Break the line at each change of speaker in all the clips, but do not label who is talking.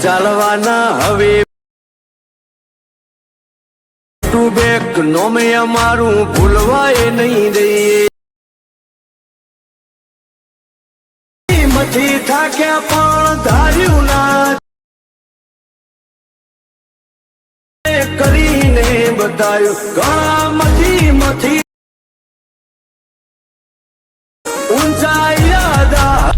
ચાલવાના હવે બેક નોમે અમારું ભૂલવાય નહીં દઈએ મથી થાક્યા પણ ધાર્યું ના કરીને બતાવ્યું ઘણા મથી ઊંચાઈ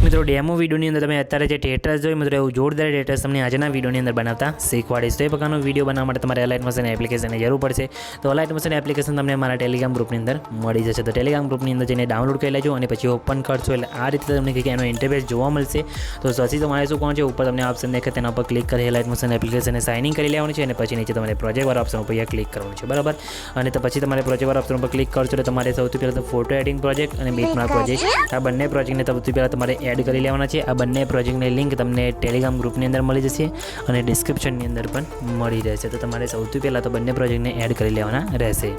મિત્રો ડેમો વિડીયોની અંદર તમે અત્યારે જે ટેટર્સ જોઈ મિત્રો એવું જોરદાર ટેટર્સ તમને આજના વિડીયોની અંદર બનાવતા શીખવાડીશ. તો એ પ્રકારનો વિડીયો બનાવવા માટે તમારે અલાઇટ મોશન એપ્લિકેશનની જરૂર પડશે. તો અલાઇટ મોશન એપ્લિકેશન તમને મારા ટેલિગ્રામ ગ્રુપની અંદર મળી જશે. તો ટેલિગ્રામ ગ્રુપની અંદર જઈને ડાઉનલોડ કરી લેજો અને પછી ઓપન કરશો એટલે આ રીતે તમને કંઈક એનો ઇન્ટરફેસ જોવા મળશે. તો સૌથી તમારે શું કોણ છે ઉપર તમને ઓપ્શન દેખે તેના પર ક્લિક કરી અલાઇટ મોશન એપ્લિકેશનને સાઇન ઇન કરી લેવાનું છે અને પછી નીચે તમારે પ્રોજેક્ટ વાળા ઓપ્શન ઉપર ક્લિક કરવાનું છે બરાબર. અને તો પછી તમારે પ્રોજેક્ટ વાળા ઓપ્શન ઉપર ક્લિક કરશો એટલે તમારે સૌથી પહેલાં તો ફોટો એડિંગ પ્રોજેક્ટ અને બીટમાર્ક પ્રોજેક્ટ આ બંને પ્રોજેક્ટને સૌથી પહેલાં તમારે એડ કરી લેવાના છે. આ બંને પ્રોજેક્ટની લિંક તમને ટેલિગ્રામ ગ્રુપની અંદર મળી જશે અને ડિસ્ક્રિપ્શનની અંદર પણ મળી રહેશે. તો તમારે સૌથી પહેલાં તો બંને પ્રોજેક્ટને એડ કરી લેવાના રહેશે.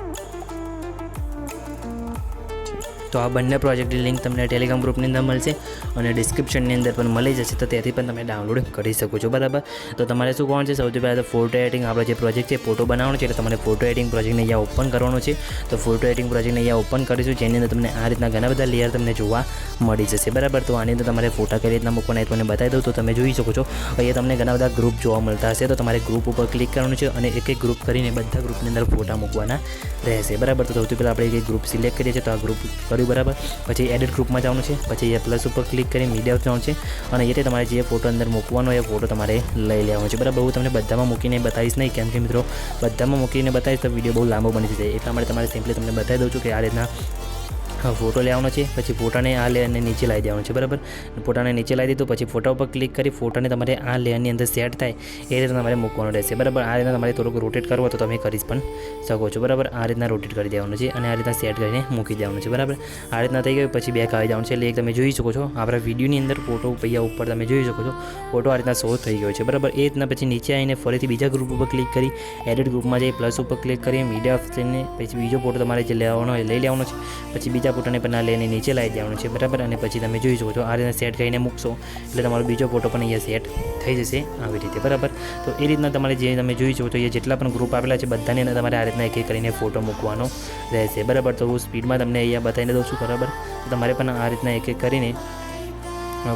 તો આ બંને પ્રોજેક્ટની લિંક તમને ટેલિગ્રામ ગ્રુપની અંદર મળશે અને ડિસ્ક્રિપ્શનની અંદર પણ મળી જશે. તો ત્યાંથી પણ તમે ડાઉનલોડ કરી શકો છો બરાબર. તો તમારે શું કરવાનું છે સૌથી પહેલાં તો ફોટો એડિટિંગ આપણો જે પ્રોજેક્ટ છે ફોટો બનાવવાનો છે એટલે તમારે ફોટો એડિટિંગ પ્રોજેક્ટને અહીંયા ઓપન કરવાનો છે. તો ફોટો એડિટિંગ પ્રોજેક્ટને અહીંયા ઓપન કરીશું જેની અંદર તમને આ રીતના ઘણા બધા લેયર તમને જોવા મળી જશે બરાબર. તો આની અંદર તમારે ફોટા કઈ રીતના મૂકવાના એ તમને બતાવી દઉં. તો તમે જોઈ શકો છો અહીંયા તમને ઘણા બધા ગ્રુપ જોવા મળતા હશે. તો તમારે ગ્રુપ ઉપર ક્લિક કરવાનું છે અને એક એક ગ્રુપ કરીને બધા ગ્રુપની અંદર ફોટા મૂકવાના રહેશે બરાબર. તો સૌથી પહેલાં આપણે એક ગ્રુપ સિલેક્ટ કરીએ છીએ. તો આ ગ્રુપ કર્યું બરાબર. પછી એડિટ ગ્રુપમાં જવાનું છે. પછી એ પ્લસ ઉપર ક્લિક કરી મીડિયા જવાનું છે અને એ તમારે જે ફોટો અંદર મૂકવાનો એ ફોટો તમારે લઈ લેવાનો છે બરાબર. હું તમને બધામાં મૂકીને બતાવીશ નહીં કેમ કે મિત્રો બધામાં મૂકીને બતાવીશ તો વિડીયો બહુ લાંબો બની જશે. એટલા માટે તમારે સિમ્પલી તમને બતાવી દઉં છું કે આ રીતના ફોટો લેવાનો છે. પછી ફોટાને આ લેયરને નીચે લાવી દેવાનું છે બરાબર. ફોટાને નીચે લાવી દીધું પછી ફોટા ઉપર ક્લિક કરી ફોટાને તમારે આ લેયરની અંદર સેટ થાય એ રીતે તમારે મૂકવાનું રહેશે બરાબર. આ રીતના તમારે થોડુંક રોટેટ કરવો તો તમે કરી પણ શકો છો બરાબર. આ રીતના રોટેટ કરી દેવાનું છે અને આ રીતના સેટ કરીને મૂકી દેવાનું છે બરાબર. આ રીતના થઈ ગયું પછી બેક આવી જવાનું છે એટલે એક તમે જોઈ શકો છો આપણા વિડીયોની અંદર ફોટો પૈયા ઉપર તમે જોઈ શકો છો ફોટો આ રીતના શો થઈ ગયો છે બરાબર. એ રીતના પછી નીચે આવીને ફરીથી બીજા ગ્રુપ ઉપર ક્લિક કરી એડિટ ગ્રુપમાં જઈ પ્લસ ઉપર ક્લિક કરી મીડિયા ઓપ્શનને પછી બીજો ફોટો તમારે જે લેવાનો હોય લઈ લેવાનો છે. પછી બીજા ફોટોને પણ આ લઈને નીચે લાવી દેવાનું છે બરાબર. અને પછી તમે જોઈ શકો છો આ રીતે સેટ કરીને મૂકશો એટલે તમારો બીજો ફોટો પણ અહીંયા સેટ થઈ જશે આવી રીતે બરાબર. તો એ રીતના તમારે જે તમે જોઈ શકો છો એ જેટલા પણ ગ્રુપ આપેલા છે બધાની અંદર તમારે આ રીતના એક એક કરીને ફોટો મૂકવાનો રહેશે બરાબર. તો હું સ્પીડમાં તમને અહીંયા બતાવીને દઉં છું બરાબર. તો તમારે પણ આ રીતના એક એક કરીને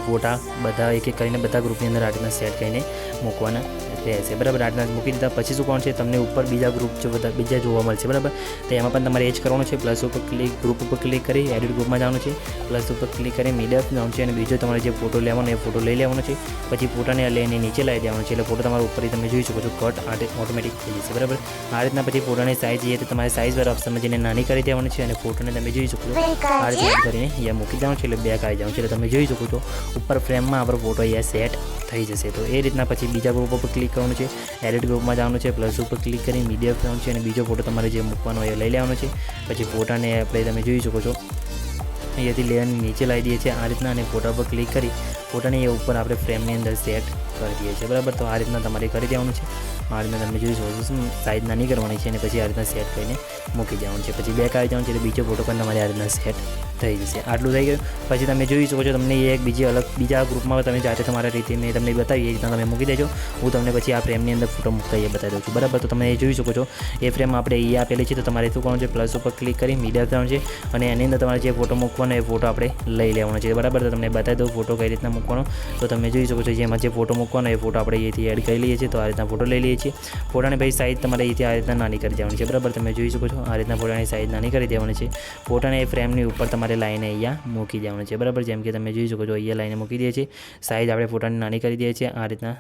ફોટા બધા એક એક કરીને બધા ગ્રુપની અંદર આ રીતના સેટ કરીને મૂકવાના રહેશે બરાબર. આ રીતના મૂકી દીધા પછી શું કોણ છે તમને ઉપર બીજા ગ્રુપ છે બધા બીજા જોવા મળશે બરાબર. તો એમાં પણ તમારે એ જ કરવાનું છે. પ્લસ ઉપર ક્લિક ગ્રુપ ઉપર ક્લિક કરી એડિટ ગ્રુપમાં જવાનું છે. પ્લસ ઉપર ક્લિક કરી મીડિયા જવાનું છે અને બીજો તમારે જે ફોટો લેવાનો એ ફોટો લઈ લેવાનો છે. પછી ફોટાને લઈને નીચે લાવી દેવાનો છે એટલે ફોટો તમારા ઉપરથી તમે જોઈ શકો છો કટ ઓટોમેટિક થઈ જશે બરાબર. આ રીતના પછી ફોટોની સાઇઝ જે તમારે સાઇઝવાળા ઓપ્શનમાં જઈને નાની કરી દેવાની છે અને ફોટોને તમે જોઈ શકો છો આ રીતે કરીને અહીંયા મૂકી દેવાનું છે એટલે બેક આવી જવાનું છે એટલે તમે જોઈ શકો છો ઉપર ફ્રેમમાં આપણો ફોટો અહીંયા સેટ થઈ જશે. તો એ રીતના પછી બીજા ગ્રુપ ઉપર ક્લિક કરવાનું છે એડિટ ગ્રુપમાં જવાનું છે પ્લસ ઉપર ક્લિક કરી મીડિયા કરવાનું છે અને બીજો ફોટો તમારે જે મૂકવાનો હોય એ લઈ લેવાનો છે. પછી ફોટાને આપણે તમે જોઈ શકો છો અહીંયાથી લેયરની નીચે લાવી દઈએ છીએ આ રીતના અને ફોટા પર ક્લિક કરી ફોટાને એ ઉપર આપણે ફ્રેમની અંદર સેટ કરી દઈએ છીએ બરાબર. તો આ રીતના તમારે કરી દેવાનું છે. આ રીતના તમે જોઈ શકો છો સાઇઝ નાની કરવાની છે અને પછી આ રીતના સેટ કરીને મૂકી દેવાનું છે. પછી બેક આવી જવાનું છે એટલે બીજો ફોટો પણ તમારે આ રીતના સેટ થઈ જશે. આટલું થઈ ગયું પછી તમે જોઈ શકો છો તમને એક બીજા ગ્રુપમાં તમે જાતે તમારા રીતે મેં તમને બતાવી એ રીતના તમે મૂકી દેજો. હું તમને પછી આ ફ્રેમની અંદર ફોટો મૂકતા એ બતાવી દઉં છું બરાબર. તો તમે એ જોઈ શકો છો એ ફ્રેમ આપણે એ આપેલી છે. તો તમારે શું કરવાનું છે પ્લસ ઉપર ક્લિક કરી મીડિયા કરવાનું છે અને એની અંદર તમારે જે ફોટો મૂકવાનો એ ફોટો આપણે લઈ લેવાનો છે બરાબર. તો તમને બતાવી દઉં ફોટો કઈ રીતના મૂકવાનો. તો તમે જોઈ શકો છો જેમાં જે ફોટો મૂકવાનો એ ફોટો આપણે અહીંથી એડ કરી લઈએ છીએ. તો આ રીતના ફોટો લઈ લઈએ છીએ. ફોટાની ભાઈ સાઇઝ તમારે અહીંથી આ રીતના નાની કરી દેવાની છે બરાબર. તમે જોઈ શકો છો આ રીતના ફોટાની સાઇઝ નાની કરી દેવાની છે. ફોટાને એ ફ્રેમની ઉપર તમારે લાઈને અહીંયા મૂકી દેવાનું છે બરાબર. જેમ કે તમે જોઈ શકો છો અહીંયા લાઈને મૂકી દઈએ છીએ. સાઇઝ આપણે ફોટાની નાની કરી દઈએ છીએ આ રીતના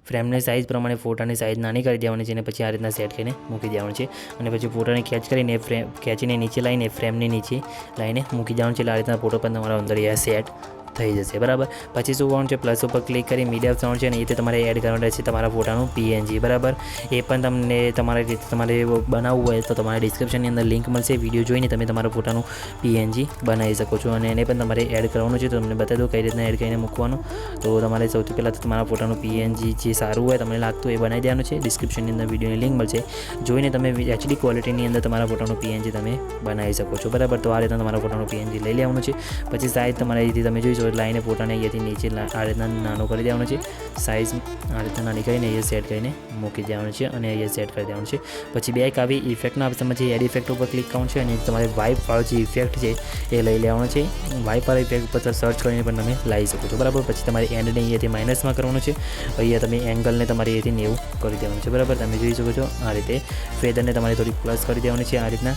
ફ્રેમની સાઇઝ પ્રમાણે ફોટાની સાઇઝ નાની કરી દેવાની છે અને પછી આ રીતના સેટ કરીને મૂકી દેવાનું છે. અને પછી ફોટાને ખેંચ કરીને ખેંચીને નીચે લાવીને ફ્રેમની નીચે લાવીને મૂકી દેવાનું છે એટલે આ રીતના ફોટો પણ તમારા અંદર અહીંયા સેટ થઈ જશે બરાબર. પછી શું કરવાનું છે પ્લસ ઉપર ક્લિક કરી મીડિયા કરવાનું છે અને એ તમારે એડ કરવાનું રહેશે તમારા ફોટાનું PNG બરાબર. એ પણ તમને તમારી રીતે તમારે બનાવવું હોય તો તમારે ડિસ્ક્રિપ્શનની અંદર લિંક મળશે. વિડીયો જોઈને તમે તમારા ફોટાનું PNG બનાવી શકો છો અને એને પણ તમારે એડ કરવાનું છે. તો તમને બતાવી દો કઈ રીતના એડ કરીને મૂકવાનું. તો તમારે સૌથી પહેલાં તો તમારા ફોટાનું PNG જે સારું હોય તમને લાગતું એ બનાવી દેવાનું છે. ડિસ્ક્રિપ્શનની અંદર વિડીયોની લિંક મળશે જોઈને તમે HD ક્વોલિટીની અંદર તમારા ફોટાનું PNG તમે બનાવી શકો છો બરાબર. તો આ રીતના તમારા ફોટાનું PNG લઈ લેવાનું છે. પછી સાઇઝ તમારે અહીંથી તમે જોઈ શકો મિત્રો લાઈને ફોટાને અહીંયાથી નીચે આ રીતના નાનો કરી દેવાનો છે. સાઇઝ આ રીતના નાની કરીને અહીંયા સેટ કરીને મૂકી દેવાનું છે અને અહીંયા સેટ કરી દેવાનું છે. પછી બેક આવી ઇફેક્ટના ઓપ્શનમાં જે એડ ઇફેક્ટ ઉપર ક્લિક કરવાનું છે અને તમારે વાઇપ વાળો જે ઇફેક્ટ છે એ લઈ લેવાનો છે. વાઇપ વાળા ઇફેક્ટ ઉપર સર્ચ કરીને પણ તમે લાવી શકો છો, બરાબર. પછી તમારે એન્ડને અહીંયાથી માઇનસમાં કરવાનું છે. અહીંયા તમે એંગલને તમારે અહીંયાથી 90 કરી દેવાનું છે, બરાબર. તમે જોઈ શકો છો આ રીતે. ફેદરને તમારે થોડી પ્લસ કરી દેવાની છે આ રીતના.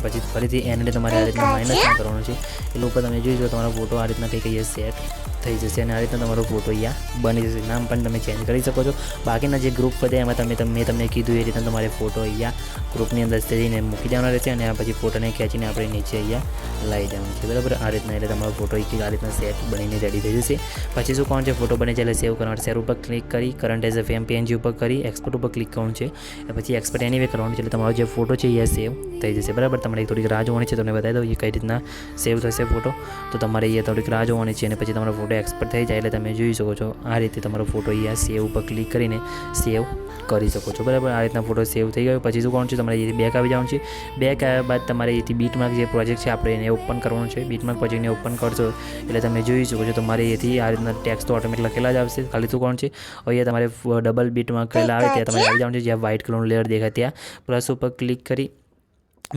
પછી ફરીથી એન્ડને તમારે આ રીતના માઇનસમાં કરવાનું છે. એટલે ઉપર તમે જોઈ શકો તમારો ફોટો આ રીતના કંઈક અહીંયા સેટ થઈ જશે અને આ રીતના તમારો ફોટો અહીંયા બની જશે. નામ પણ તમે ચેન્જ કરી શકો છો. બાકીના જે ગ્રુપ વધે એમાં મેં તમને કીધું એ રીતના તમારે ફોટો અહીંયા ગ્રુપની અંદર જઈને મૂકી દેવાનો રહેશે અને પછી ફોટોને ખેંચીને આપણે નીચે અહીંયા લાવી દેવાનું છે, બરાબર. આ રીતના એટલે તમારો ફોટો આ રીતના સેટ બનીને રેડી થઈ જશે. પછી શું કરવાનું છે, ફોટો બને છે એટલે સેવ કરવાનું. શેર ઉપર ક્લિક કરી current as a frame PNG ઉપર કરી એક્સપોર્ટ ઉપર ક્લિક કરવાનું છે. પછી એક્સપોર્ટ એનીવે કરવાનું છે એટલે તમારો જે ફોટો છે એ સેવ થઈ જશે, બરાબર. તમારે થોડીક રાહ જોવાની છે, તમને બતાવી દઉં એ કઈ રીતના સેવ થશે ફોટો. તો તમારે અહીંયા થોડીક રાહ જોવાની છે અને પછી તમારો ફોટો એક્સપોર્ટ થઈ જાય એટલે તમે જોઈ શકો છો આ રીતે તમારો ફોટો અહીંયા સેવ ઉપર ક્લિક કરીને સેવ કરી શકો છો, બરાબર. આ રીતના ફોટો સેવ થઈ ગયો. પછી શું કરવાનું છે, તમારે અહીંથી બેક આવી જવાનું છે. બેક આવ્યા બાદ તમારે અહીંથી બીટમાર્ક જે પ્રોજેક્ટ છે આપણે એને ઓપન કરવાનું છે. બીટમાર્ક પ્રોજેક્ટને ઓપન કરશો એટલે તમે જોઈ શકો છો તમારે અહીંથી આ રીતના ટેક્સ્ટ તો ઓટોમેટિક લખેલા જ આવશે. ખાલી શું કરવાનું છે, અહીંયા તમારે ડબલ બીટમાર્ક કરેલા આવે ત્યાં તમારે આવી જવાનું છે. જ્યાં વ્હાઇટ કલરનું લેયર દેખાય ત્યાં પ્લસ ઉપર ક્લિક કરી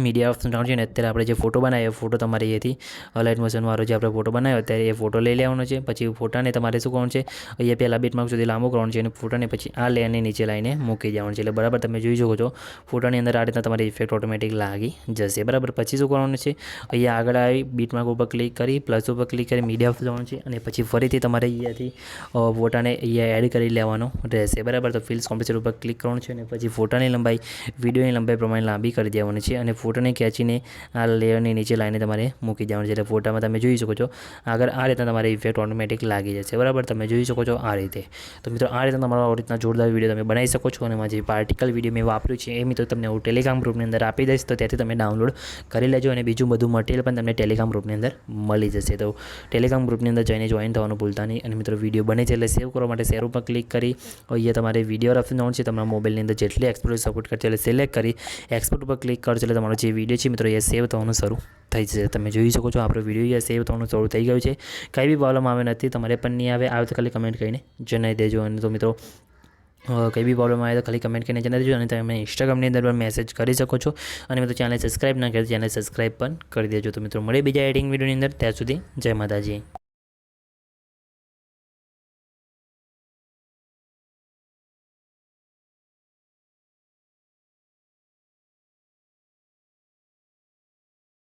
મીડિયા ઓપ્શન જવાનું છે ને અત્યારે આપણે જે ફોટો બનાવ્યો ફોટો તમારે અહીંયાથી લાઇટ મોશનવાળો જે આપણે ફોટો બનાવ્યો અત્યારે એ ફોટો લઈ લેવાનો છે. પછી ફોટાને તમારે શું કરવાનું છે, અહીંયા પહેલાં બીટમાર્ક સુધી લાંબો કરવાનું છે અને ફોટાને પછી આ લેયરની નીચે લાવીને મૂકી દેવાનું છે. એટલે બરાબર તમે જોઈ શકો છો ફોટાની અંદર આ રીતના તમારી ઇફેક્ટ ઓટોમેટિક લાગી જશે, બરાબર. પછી શું કરવાનું છે, અહીંયા આગળ આવી બીટમાર્ક ઉપર ક્લિક કરી પ્લસ ઉપર ક્લિક કરી મીડિયા ઓફ જવાનું છે અને પછી ફરીથી તમારે અહીંયાથી ફોટાને અહીંયા એડ કરી લેવાનો રહેશે, બરાબર. તો ફિલ્સ કોમ્પ્રેસર ઉપર ક્લિક કરવાનું છે અને પછી ફોટાની લંબાઈ વિડીયોની લંબાઈ પ્રમાણે લાંબી કરી દેવાની છે અને ફોટોને ખેંચીને આ લેયરની નીચે લાઈને તમારે મૂકી દેવાનું છે. એટલે ફોટામાં તમે જોઈ શકો છો આગળ આ રીતના તમારે ઇફેક્ટ ઓટોમેટિક લાગી જશે, બરાબર. તમે જોઈ શકો છો આ રીતે. તો મિત્રો આ રીતના તમારો આ રીતના જોરદાર વિડીયો તમે બનાવી શકો છો અને જે પાર્ટિકલ વિડીયો મેં વાપર્યું છે એ મિત્રો તમને હું ટેલિગ્રામ ગ્રુપની અંદર આપી દઈશ, તો ત્યાંથી તમે ડાઉનલોડ કરી લેજો અને બીજું બધું મટીરિયલ પણ તમને ટેલિગ્રામ ગ્રુપની અંદર મળી જશે. તો ટેલિગ્રામ ગ્રુપની અંદર જઈને જોઈન થવાનું ભૂલતા નહીં. અને મિત્રો વિડીયો બને છે એટલે સેવ કરવા માટે શેર ઉપર ક્લિક કરી અહીંયા તમારે વિડીયો ઓપ્શન જવાનું છે. તમારા મોબાઈલની અંદર જેટલી એક્સપોર્ટ સપોર્ટ કરશે એટલે સિલેક્ટ કરી એક્સપોર્ટ ઉપર ક્લિક કરજો એટલે તમારો જે વિડીયો છે મિત્રો એ સેવ થવાનું શરૂ થઈ જશે. તમે જોઈ શકો છો આપણો વિડીયો સેવ થવાનું શરૂ થઈ ગયું છે. કંઈ બી પ્રોબ્લેમ આવે નથી, તમારે પણ નહીં આવે તો ખાલી કમેન્ટ કરીને જણાવી દેજો. અને તો મિત્રો કંઈ બી પ્રોબ્લેમ આવે તો ખાલી કમેન્ટ કરીને જણાવી દેજો અને તમે ઇન્સ્ટાગ્રામની અંદર પણ મેસેજ કરી શકો છો. અને મિત્રો ચેનલ સબસ્ક્રાઈબ ના કરી ચેનલ સબસ્ક્રાઈબ પણ કરી દેજો. તો મિત્રો મળે બીજા એડિટિંગ વિડીયોની અંદર, ત્યાં સુધી જય માતાજી.